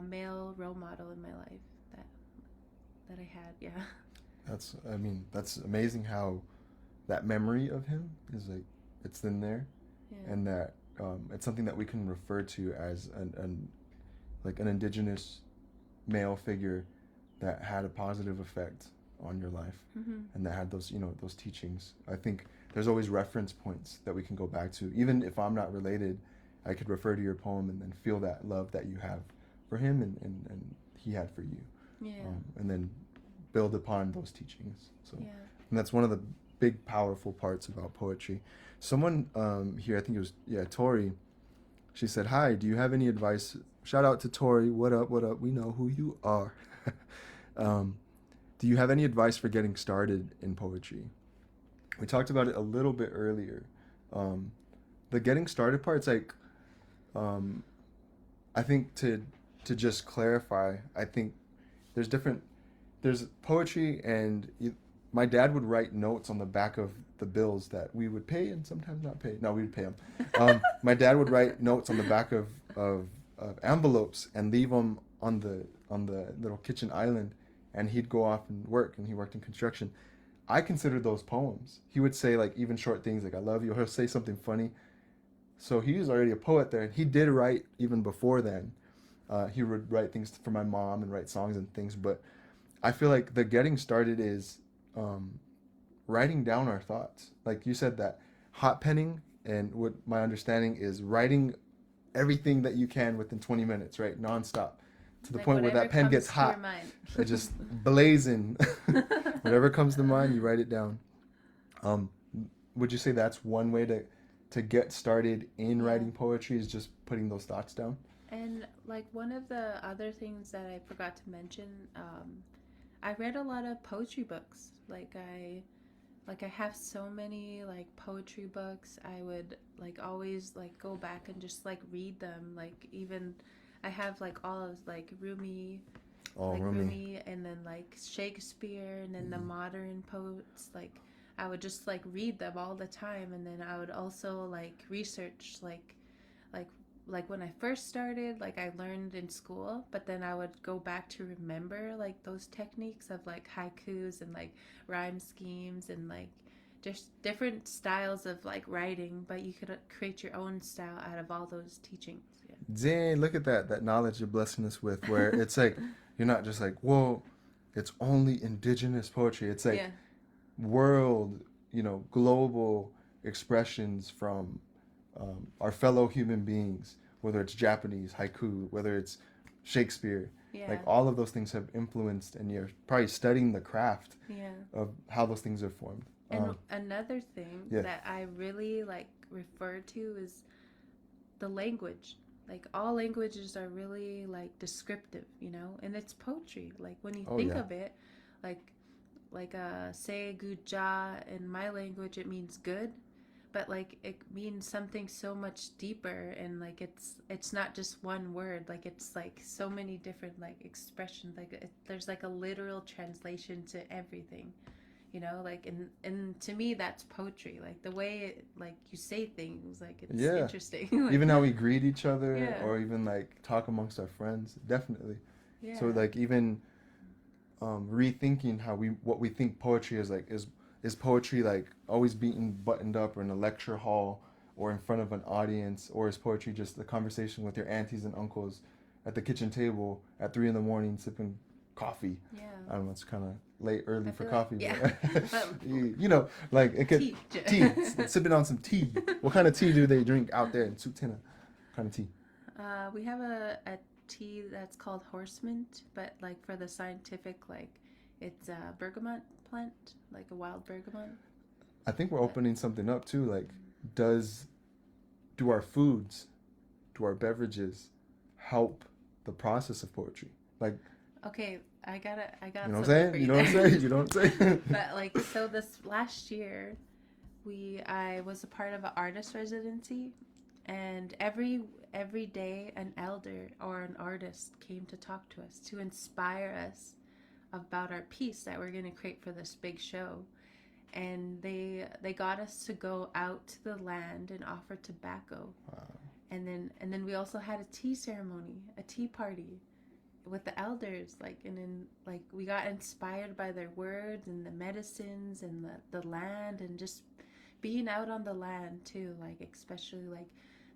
male role model in my life that I had. Yeah. That's amazing how that memory of him is like it's in there, Yeah. and that it's something that we can refer to as an indigenous male figure that had a positive effect on your life, Mm-hmm. and that had those teachings. I think there's always reference points that we can go back to. Even if I'm not related, I could refer to your poem and then feel that love that you have for him, and he had for you. Yeah. And then build upon those teachings. So, Yeah. and that's one of the big, powerful parts about poetry. Someone here, I think it was, Tori, she said, "Hi, do you have any advice?" Shout out to Tori. What up? What up? We know who you are. um, do you have any advice for getting started in poetry? We talked about it a little bit earlier. The getting started part, it's like, I think to just clarify, I think there's different, there's poetry, and my dad would write notes on the back of the bills that we would pay and sometimes not pay. No, we would pay them. My dad would write notes on the back of envelopes and leave them on the little kitchen island, and he'd go off and work, and he worked in construction. I consider those poems. He would say like even short things like "I love you," or he'll say something funny. So he was already a poet there, and he did write even before then. He would write things for my mom and write songs and things, but I feel like the getting started is um, writing down our thoughts. Like you said, that hot penning, and what my understanding is writing everything that you can within 20 minutes, right? Nonstop. To the Like point where whatever that pen comes gets to your hot. mind. It just blazing. Whatever comes to mind, you write it down. Um, would you say that's one way to get started in Yeah. writing poetry, is just putting those thoughts down? And like one of the other things that I forgot to mention, I read a lot of poetry books. I have so many like poetry books. I would like always like go back and just like read them. Like even I have like all of like Rumi, Oh, like Rumi. Rumi, and then like Shakespeare, and then the modern poets. Like I would just like read them all the time, and then I would also like research like like when I first started, like I learned in school, but then I would go back to remember like those techniques of like haikus and like rhyme schemes and like just different styles of like writing, but you could create your own style out of all those teachings. Dang, look at that knowledge you're blessing us with, where it's like you're not just like, whoa, it's only indigenous poetry. It's like Yeah. world, global expressions from our fellow human beings, whether it's Japanese haiku, whether it's Shakespeare. Yeah. Like all of those things have influenced, and you're probably studying the craft Yeah. of how those things are formed. And another thing Yeah. that I really like refer to is the language. Like all languages are really like descriptive, and it's poetry. Like when you Oh, think yeah. of it, like say good ja, in my language it means good, but like it means something so much deeper, and like it's not just one word. Like it's like so many different like expressions. Like there's like a literal translation to everything. Like and to me that's poetry, like the way like you say things, like it's Yeah. interesting. Like, Even how we greet each other, yeah. or even like talk amongst our friends, definitely. Yeah. So like even rethinking what we think poetry is, like is poetry like always being buttoned up or in a lecture hall or in front of an audience, or is poetry just a conversation with your aunties and uncles at the kitchen table at 3 a.m. sipping coffee? Yeah. I don't know, it's kind of early I for feel coffee, like, but like it could tea. sipping on some tea. What kind of tea do they drink out there in Sutina? What kind of tea? We have a tea that's called horse mint, but like for the scientific, like It's a bergamot plant, like a wild bergamot. I think we're But opening something up too. Like, does do our foods, do our beverages help the process of poetry? Like, okay, I you got know what I'm something for saying? You you know what I'm there. saying? You know what I'm saying? But like, so this last year, I was a part of an artist residency, and every day an elder or an artist came to talk to us to inspire us about our piece that we're going to create for this big show. And they got us to go out to the land and offer tobacco. Wow. And then we also had a tea ceremony, a tea party with the elders, like, and then like we got inspired by their words and the medicines and the land, and just being out on the land too, like, especially like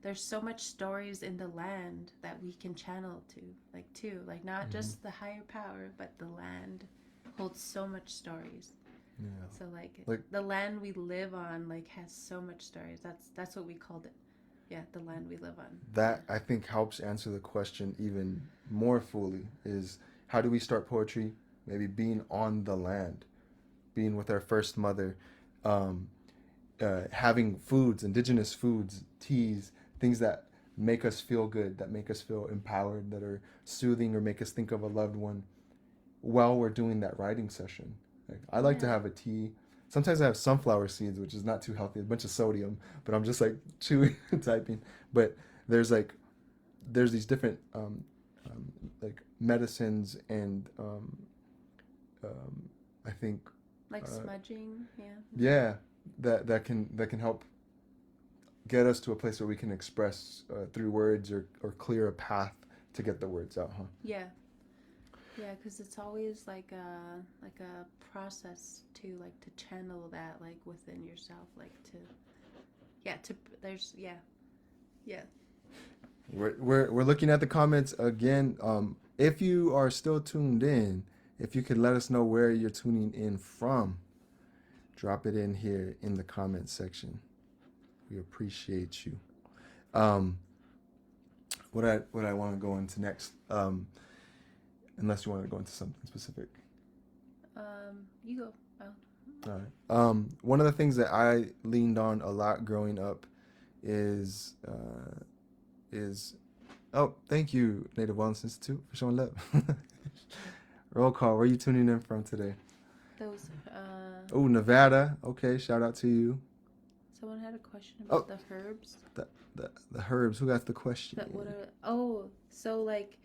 there's so much stories in the land that we can channel to, like, too, like, not Hmm. just the higher power, but the land holds so much stories. Yeah. So like Like, the land we live on, like, has so much stories. That's what we called it. Yeah, the land we live on. that I think helps answer the question even more fully is how do we start poetry? Maybe being on the land, being with our first mother, um, having foods, indigenous foods, teas, things that make us feel good, that make us feel empowered, that are soothing or make us think of a loved one while we're doing that writing session. Like, I like to Yeah. have a tea. Sometimes I have sunflower seeds, which is not too healthy, a bunch of sodium, but I'm just like chewing and typing. But there's like there's these different like medicines and I think Like uh, smudging, yeah. yeah, that can help get us to a place where we can express through words or clear a path to get the words out, huh? Yeah. Yeah, because it's always like a process to, like, to channel that, like, within yourself, like, to, yeah, to, there's, yeah, yeah. We're looking at the comments again. If you are still tuned in, if you could let us know where you're tuning in from, drop it in here in the comment section. We appreciate you. Um, what I want to go into next, unless you want to go into something specific. You go. Oh. All right. One of the things that I leaned on a lot growing up is oh, thank you, Native Wellness Institute, for showing love. Roll call. Where are you tuning in from today? Those, Oh, Nevada. Okay, shout out to you. someone had a question Oh, about the herbs. the the herbs. Who got the question? That what are, oh, so like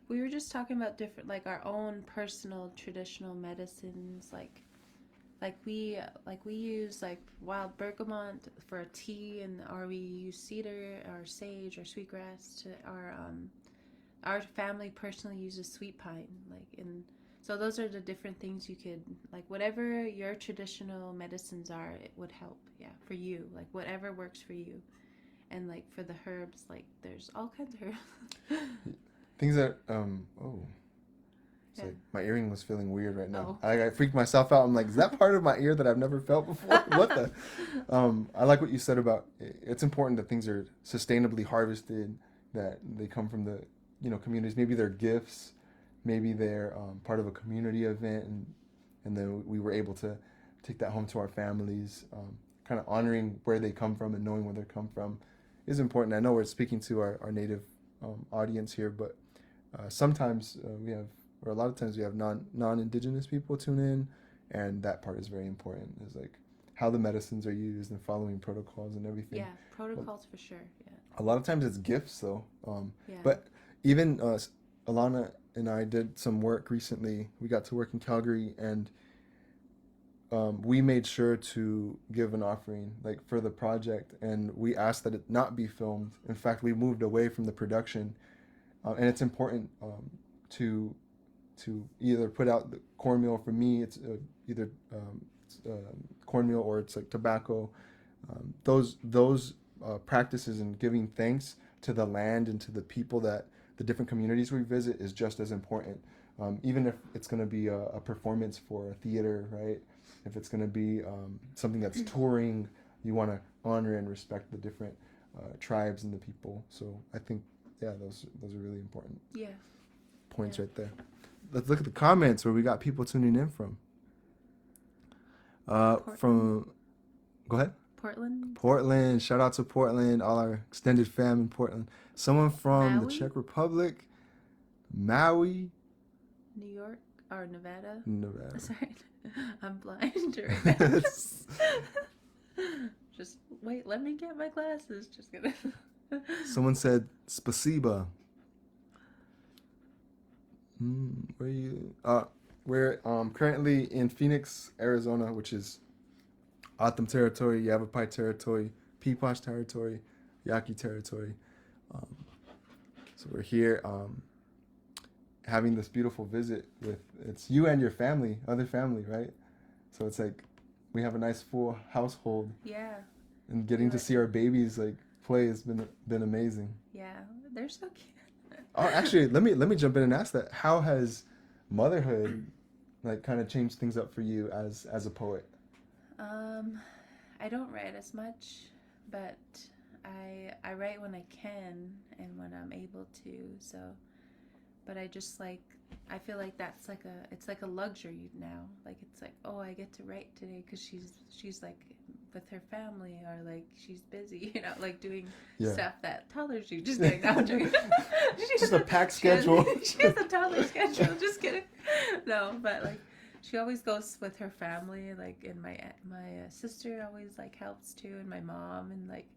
we were just talking about different, like, our own personal traditional medicines, like we use like wild bergamot for a tea, and or we use cedar or sage or sweetgrass to our family personally uses sweet pine, like, and so those are the different things you could, like, whatever your traditional medicines are, it would help, yeah, for you, like whatever works for you. And like for the herbs, like there's all kinds of herbs. Things that oh, it's Yeah. like my earring was feeling weird right now. Oh. I freaked myself out. I'm like, is that part of my ear that I've never felt before? What the? I like what you said about it's important that things are sustainably harvested, that they come from the communities. Maybe they're gifts, maybe they're part of a community event, and then we were able to take that home to our families. Kind of honoring where they come from and knowing where they come from is important. I know we're speaking to our native audience here, but sometimes we have, or a lot of times we have non-indigenous people tune in, and that part is very important. Is like how the medicines are used and following protocols and everything. Yeah, protocols for sure. Yeah. A lot of times it's gifts though. Yeah. But even Alanna and I did some work recently. We got to work in Calgary, and we made sure to give an offering like for the project, and we asked that it not be filmed. In fact, we moved away from the production, and it's important to either put out the cornmeal. For me, it's either cornmeal or it's like tobacco. Those practices and giving thanks to the land and to the people that the different communities we visit is just as important. Even if it's going to be a performance for a theater, right? If it's going to be something that's touring, you want to honor and respect the different tribes and the people. So I think, yeah, those are really important Yeah. points Yeah. right there. let's look at the comments where we got people tuning in from. From, go ahead. Portland. Portland. Shout out to Portland. All our extended fam in Portland. Someone from the Maui? Czech Republic, Maui, New York or Nevada. Nevada. Sorry, I'm blind right now. Just wait, let me get my glasses. Just kidding. Someone said spasiba. Where are you? We're currently in Phoenix, Arizona, which is O'odham territory, Yavapai territory, Peeposh territory, Yaqui territory. So we're here having this beautiful visit with, it's you and your family, other family, right? So it's like we have a nice full household. Yeah. And getting to see our babies like play has been amazing. Yeah, they're so cute. Oh, actually, let me jump in and ask that. How has motherhood like kind of changed things up for you as a poet? I don't write as much, but I write when I can and when I'm able to. So, but I just like, I feel like that's like it's like a luxury now. Like it's like, oh, I get to write today because she's like with her family, or like she's busy, you know, like doing stuff that toddlers do. Just kidding. No, I'm joking. Just a packed schedule. She has a toddler schedule. Just kidding. No, but like she always goes with her family. Like, and my sister always like helps too, and my mom, and like,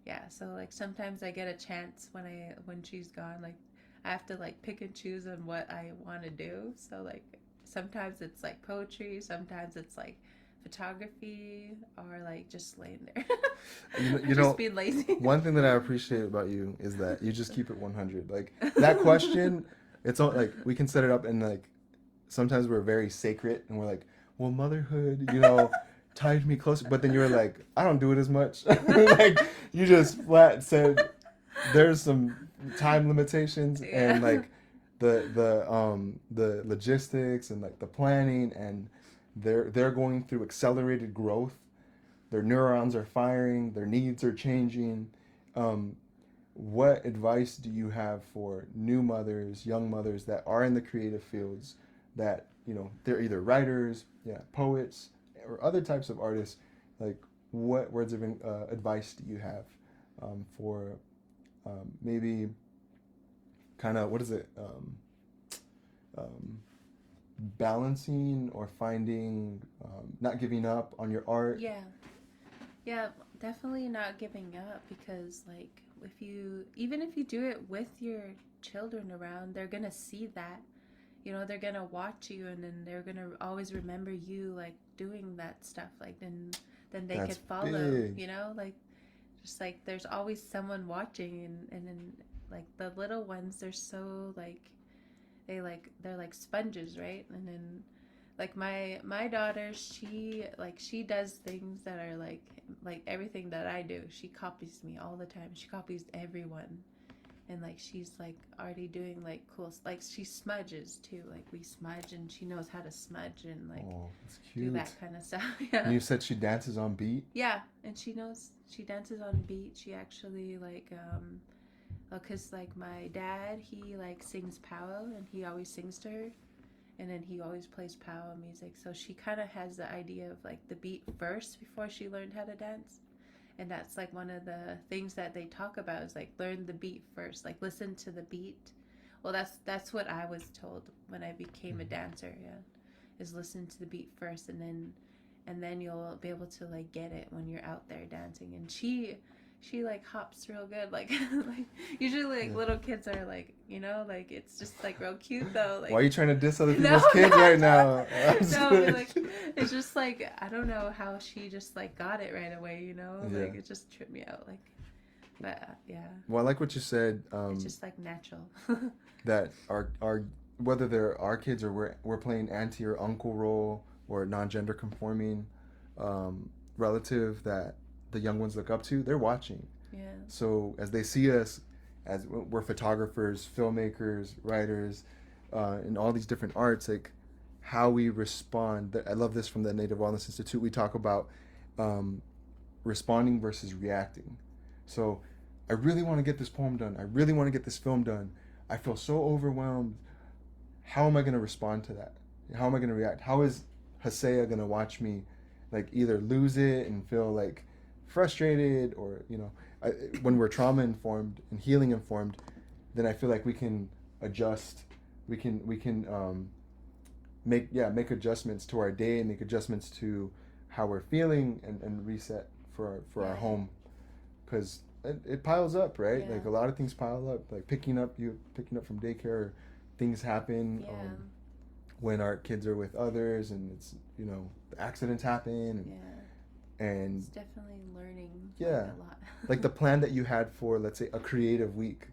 yeah. So like sometimes I get a chance when she's gone. Like I have to like pick and choose on what I want to do. So like sometimes it's like poetry, sometimes it's like photography, or like just laying there. You know, just being lazy. One thing that I appreciate about you is that you just keep it 100. Like that question, it's all like we can set it up, and like sometimes we're very sacred and we're like, well, motherhood, you know, tied me closer. But then you were like, I don't do it as much. Like you just flat said there's some time limitations and like the logistics and like the planning, and they're going through accelerated growth. Their neurons are firing, their needs are changing. What advice do you have for new mothers, young mothers that are in the creative fields, that, you know, they're either writers, poets, or other types of artists? Like, what words of advice do you have for maybe kind of, what is it, balancing or finding, not giving up on your art? Yeah, definitely not giving up, because like even if you do it with your children around, they're gonna see that, you know, they're gonna watch you, and then they're gonna always remember you like doing that stuff, like then they That's could follow big. you know, like just like there's always someone watching, and then like the little ones, they're so like they're like sponges, right? And then like my daughter, she does things that are like everything that I do, she copies me all the time. She copies everyone, and like she's like already doing like cool, like she smudges too, like we smudge, and she knows how to smudge and like That's cute. do that kind of stuff. Yeah. And you said she dances on beat? Yeah, and she dances on beat. She actually like because like my dad, he like sings powwow, and he always sings to her, and then he always plays powwow music, so she kind of has the idea of like the beat first before she learned how to dance. And that's like one of the things that they talk about, is like learn the beat first, like listen to the beat. Well, that's what I was told when I became a dancer, is listen to the beat first, and then you'll be able to like get it when you're out there dancing. And she like hops real good, like like usually like little kids are like, you know, like it's just like real cute though. Like, why are you trying to diss other people's kids right now? No, but like it's just like, I don't know how she just like got it right away, you know, like it just tripped me out, like, but Well, I like what you said. It's just like natural. That our whether they're our kids or we're playing auntie or uncle role, or non-gender conforming relative that the young ones look up to, they're watching. So as they see us, as we're photographers, filmmakers, writers, in all these different arts, like how we respond. I love this from the Native Wellness Institute. We talk about responding versus reacting. So I really want to get this poem done. I really want to get this film done. I feel so overwhelmed. how am I going to respond to that? How am I going to react? How is Hasea going to watch me like either lose it and feel like frustrated, or when we're trauma informed and healing informed, then I feel like we can adjust. We can make adjustments to our day, make adjustments to how we're feeling, and reset for our home, because it piles up, right? Yeah. Like a lot of things pile up, like picking up from daycare. Things happen when our kids are with others, and it's accidents happen, and it's definitely learning a lot. Like the lot. plan that you had for, let's say, a creative week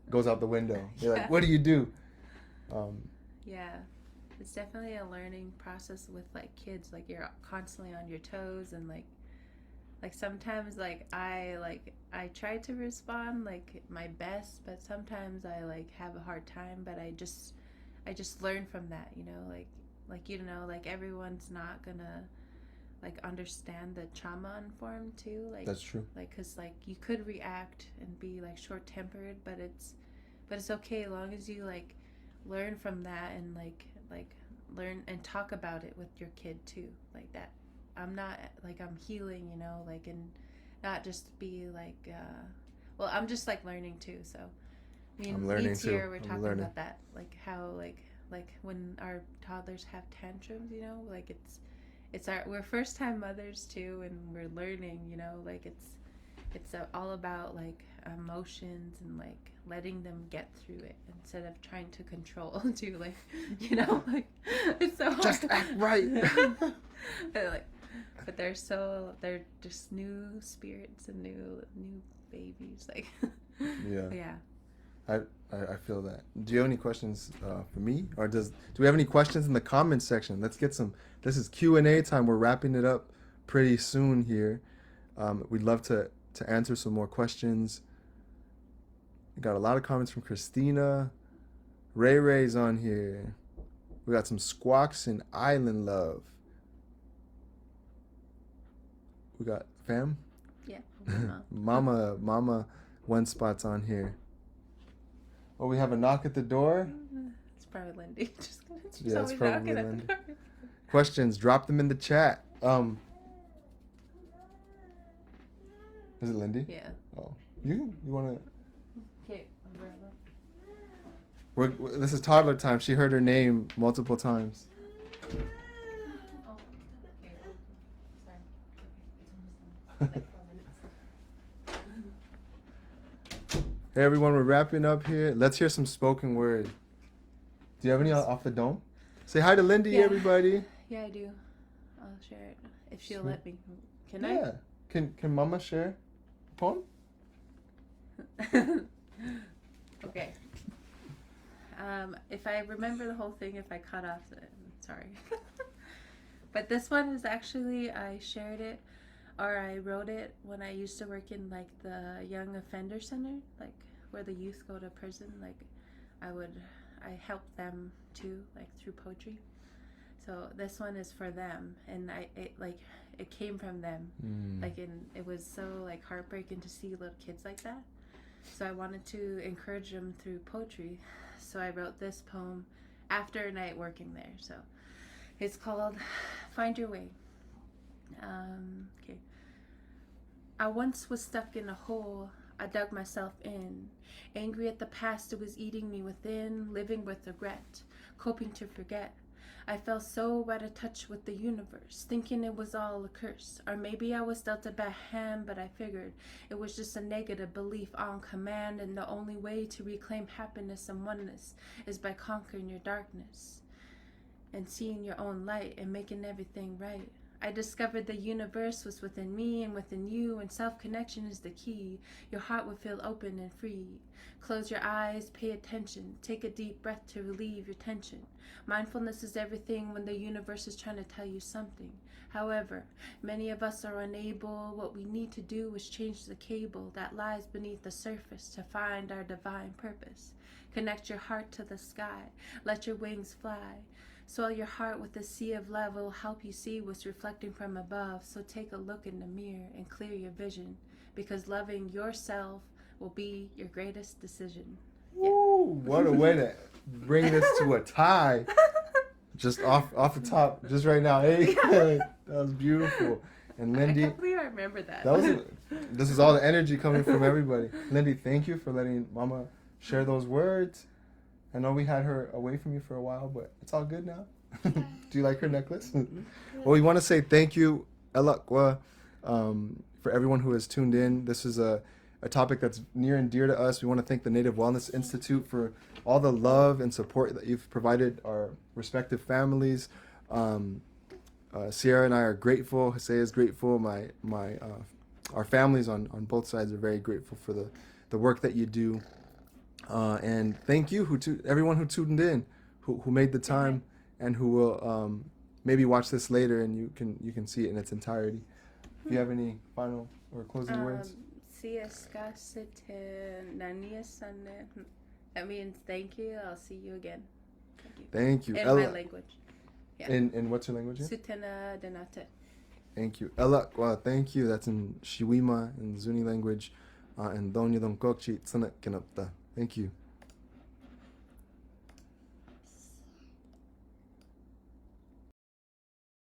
goes out the window. You're like, what do you do? Yeah, it's definitely a learning process with like kids. Like you're constantly on your toes, and like sometimes I try to respond like my best, but sometimes I like have a hard time. But I just learn from that, like everyone's not gonna like understand the trauma informed too. Like that's true. Like, cause like you could react and be like short tempered, but it's okay as long as you like learn from that, and like learn and talk about it with your kid too, like that. I'm not like I'm healing, like, and not just be like well, I'm just like learning too. So I'm learning too. Here we're talking about that, like how like when our toddlers have tantrums, like we're first time mothers too, and we're learning, like it's all about like emotions and like letting them get through it instead of trying to control too, like like it's so hard. Just act right. But they're just new spirits and new babies, like yeah. I feel that. Do you have any questions for me, or do we have any questions in the comments section? Let's get some. This is Q&A time. We're wrapping it up pretty soon here. We'd love to answer some more questions. We got a lot of comments from Christina. Ray's on here. We got some Squawks and Island Love. We got fam. Yeah. Mama Onespot's on here. Oh, we have a knock at the door. It's probably Lindy. She's it's probably Lindy. Questions, drop them in the chat. Is it Lindy? Yeah. Oh, you want to? Okay. This is toddler time. She heard her name multiple times. Oh, okay. Sorry. Hey everyone, we're wrapping up here. Let's hear some spoken word. Do you have any off the dome? Say hi to Lindy, everybody. Yeah, I do. I'll share it if she'll let me. Can I? Yeah. Can Mama share a poem? Okay. If I remember the whole thing, if I cut off, sorry. But this one is actually, I shared it, or I wrote it when I used to work in like the young offender center, like where the youth go to prison. Like I helped them too, like through poetry. So this one is for them, and it came from them. It was so like heartbreaking to see little kids like that. So I wanted to encourage them through poetry. So I wrote this poem after a night working there. So it's called Find Your Way. Okay. I once was stuck in a hole. I dug myself in. Angry at the past, it was eating me within. Living with regret, coping to forget. I felt so out of touch with the universe, thinking it was all a curse. Or maybe I was dealt a bad hand, but I figured it was just a negative belief on command, and the only way to reclaim happiness and oneness is by conquering your darkness and seeing your own light and making everything right. I discovered the universe was within me and within you, and self-connection is the key. Your heart will feel open and free. Close your eyes, pay attention, take a deep breath to relieve your tension. Mindfulness is everything when the universe is trying to tell you something. However, many of us are unable. What we need to do is change the cable that lies beneath the surface to find our divine purpose. Connect your heart to the sky. Let your wings fly. Swell your heart with a sea of love. It will help you see what's reflecting from above. So take a look in the mirror and clear your vision, because loving yourself will be your greatest decision. Woo! What a way to bring this to a tie. Just off the top, just right now. Hey, that was beautiful. And Lindy, I can't believe I remember that. This is all the energy coming from everybody. Lindy, thank you for letting Mama share those words. I know we had her away from you for a while, but it's all good now. Do you like her necklace? Well, we want to say thank you, Alakwa, for everyone who has tuned in. This is a topic that's near and dear to us. We want to thank the Native Wellness Institute for all the love and support that you've provided our respective families. Sierra and I are grateful. Hosea is grateful. Our families on both sides are very grateful for the work that you do. And thank you everyone who tuned in, who made the time, and who will maybe watch this later, and you can see it in its entirety. Do you have any final or closing words? That means thank you. I'll see you again. Thank you. In my language. Yeah. In what's your language? Sutena denate. Thank you. Ella, well, thank you. That's in Shiwima, in Zuni language. And Donya Don Kokchi Tsanak Kenapta. Thank you.